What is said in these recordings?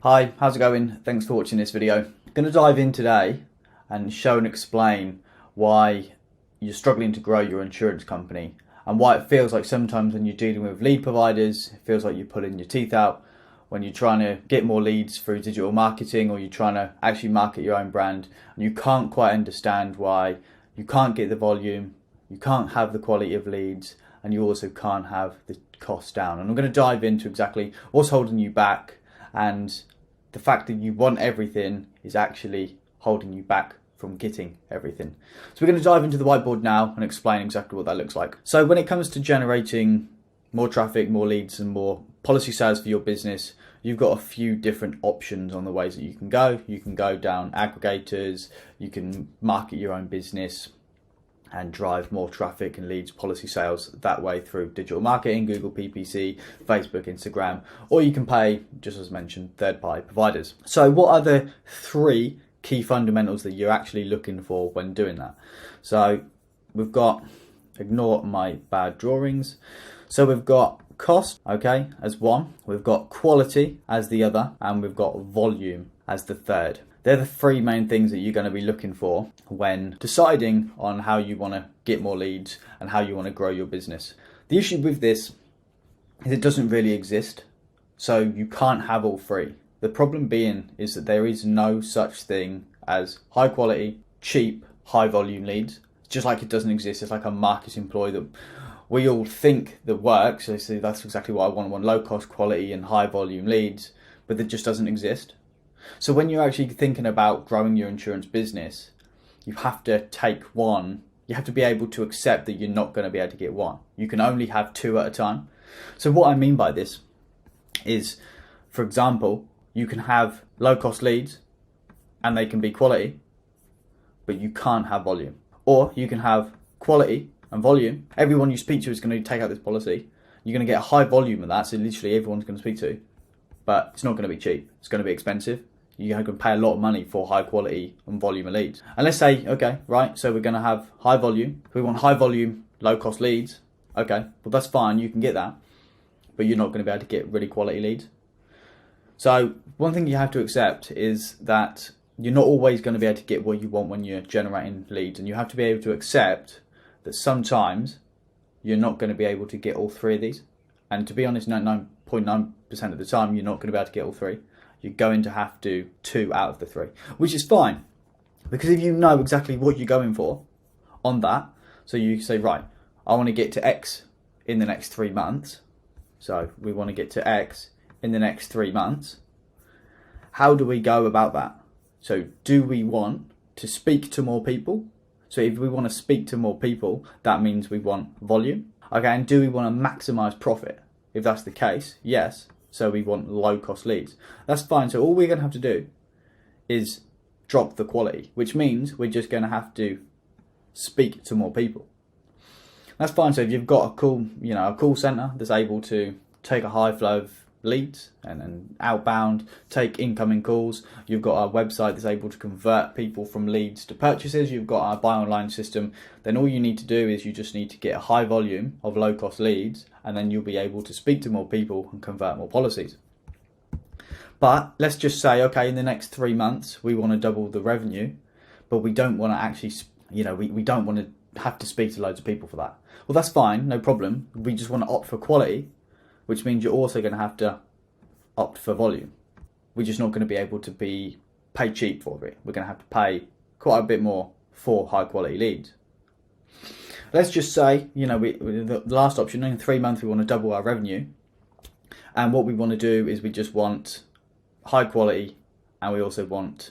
Hi, how's it going? Thanks for watching this video. I'm going to dive in today and show and explain why you're struggling to grow your insurance company and why it feels like sometimes when you're dealing with lead providers, it feels like you're pulling your teeth out when you're trying to get more leads through digital marketing or you're trying to actually market your own brand and you can't quite understand why you can't get the volume, you can't have the quality of leads, and you also can't have the cost down. And I'm going to dive into exactly what's holding you back and the fact that you want everything is actually holding you back from getting everything. So we're going to dive into the whiteboard now and explain exactly what that looks like. So when it comes to generating more traffic, more leads and more policy sales for your business, you've got a few different options on the ways that you can go. You can go down aggregators, you can market your own business and drive more traffic and leads, policy sales that way through digital marketing, Google PPC, Facebook, Instagram, or you can pay, just as mentioned, third-party providers. So what are the three key fundamentals that you're actually looking for when doing that? So we've got, ignore my bad drawings. So we've got cost, okay, as one, we've got quality as the other, and we've got volume as the third. They're the three main things that you're going to be looking for when deciding on how you want to get more leads and how you want to grow your business. The issue with this is it doesn't really exist, so you can't have all three. The problem being is that there is no such thing as high quality, cheap, high volume leads. Just like it doesn't exist, it's like a marketing ploy that we all think that works. So that's exactly what I want low cost, quality and high volume leads, but it just doesn't exist. So when you're actually thinking about growing your insurance business, you have to take one. You have to be able to accept that you're not going to be able to get one. You can only have two at a time. So what I mean by this is, for example, you can have low cost leads and they can be quality, but you can't have volume. Or you can have quality and volume. Everyone you speak to is going to take out this policy. You're going to get a high volume of that, so literally everyone's going to speak to, but it's not going to be cheap. It's going to be expensive. You're going to pay a lot of money for high quality and volume of leads. And let's say, okay, right, so we're going to have high volume. We want high volume, low cost leads. Okay, well that's fine, you can get that, but you're not going to be able to get really quality leads. So one thing you have to accept is that you're not always going to be able to get what you want when you're generating leads, and you have to be able to accept that sometimes you're not going to be able to get all three of these. And to be honest, 99.9% of the time, you're not going to be able to get all three. You're going to have to do two out of the three, which is fine. Because if you know exactly what you're going for on that, so you say, right, I want to get to X in the next 3 months. So we want to get to X in the next 3 months. How do we go about that? So do we want to speak to more people? So if we want to speak to more people, that means we want volume. Okay, and do we want to maximize profit? If that's the case, yes. So we want low cost leads. That's fine. So all we're going to have to do is drop the quality, which means we're just going to have to speak to more people. That's fine. So if you've got a call center that's able to take a high flow of leads and outbound, take incoming calls, you've got a website that's able to convert people from leads to purchases, you've got a buy online system, then all you need to do is you just need to get a high volume of low cost leads, and then you'll be able to speak to more people and convert more policies. But let's just say, okay, in the next 3 months we want to double the revenue, but we don't want to actually, we don't want to have to speak to loads of people for that. Well, that's fine, no problem. We just want to opt for quality, which means you're also going to have to opt for volume. We're just not going to be able to be paid cheap for it. We're going to have to pay quite a bit more for high quality leads. Let's just say, the last option, in 3 months we want to double our revenue. And what we want to do is we just want high quality and we also want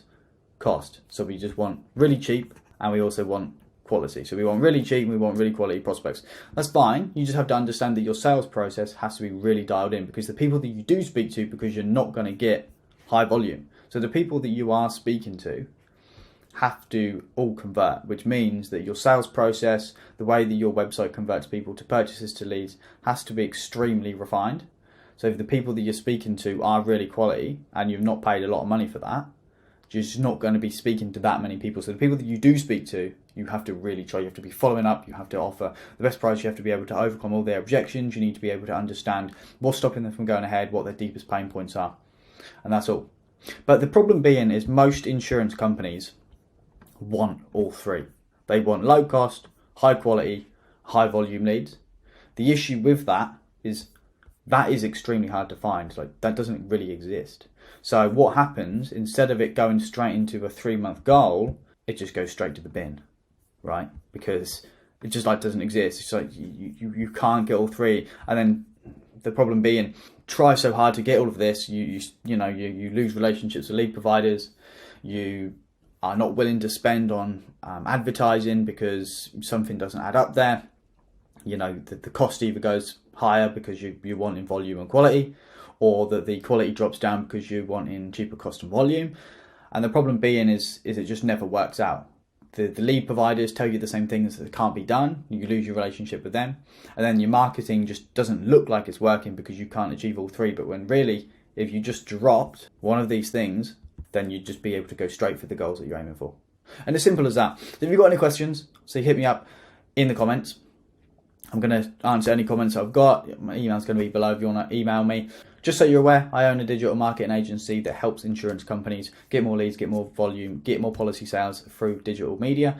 cost. So we just want really cheap and we also want quality. So we want really cheap and we want really quality prospects. That's fine. You just have to understand that your sales process has to be really dialed in, because the people that you do speak to, because you're not going to get high volume. So the people that you are speaking to have to all convert, which means that your sales process, the way that your website converts people to purchases to leads, has to be extremely refined. So if the people that you're speaking to are really quality and you've not paid a lot of money for that, you're just not going to be speaking to that many people. So the people that you do speak to, you have to really try. You have to be following up. You have to offer the best price. You have to be able to overcome all their objections. You need to be able to understand what's stopping them from going ahead, what their deepest pain points are. And that's all. But the problem being is most insurance companies want all three. They want low cost, high quality, high volume leads. The issue with that is extremely hard to find. Like, that doesn't really exist. So what happens, instead of it going straight into a 3-month goal, it just goes straight to the bin, right? Because it just like doesn't exist. It's like you can't get all three. And then the problem being, try so hard to get all of this, you lose relationships with lead providers. You are not willing to spend on advertising because something doesn't add up there. The cost either goes higher because you want in volume and quality, or that the quality drops down because you want in cheaper cost and volume. And the problem being is it just never works out. The lead providers tell you the same things that can't be done. You lose your relationship with them. And then your marketing just doesn't look like it's working because you can't achieve all three. But when really, if you just dropped one of these things, then you'd just be able to go straight for the goals that you're aiming for. And as simple as that. So if you've got any questions, so hit me up in the comments. I'm going to answer any comments I've got. My email's going to be below if you want to email me. Just so you're aware, I own a digital marketing agency that helps insurance companies get more leads, get more volume, get more policy sales through digital media,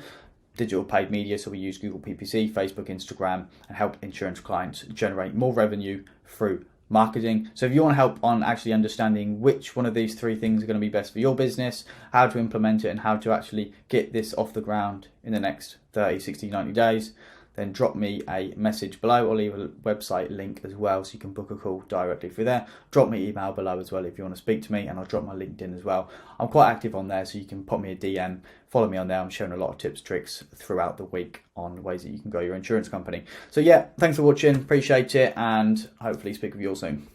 digital paid media. So we use Google PPC, Facebook, Instagram, and help insurance clients generate more revenue through marketing. So if you want help on actually understanding which one of these three things are going to be best for your business, how to implement it, and how to actually get this off the ground in the next 30, 60, 90 days, then drop me a message below. I'll leave a website link as well so you can book a call directly through there. Drop me email below as well if you want to speak to me, and I'll drop my LinkedIn as well. I'm quite active on there, so you can pop me a DM, follow me on there. I'm showing a lot of tips, tricks throughout the week on ways that you can grow your insurance company. So yeah, thanks for watching, appreciate it, and hopefully speak with you all soon.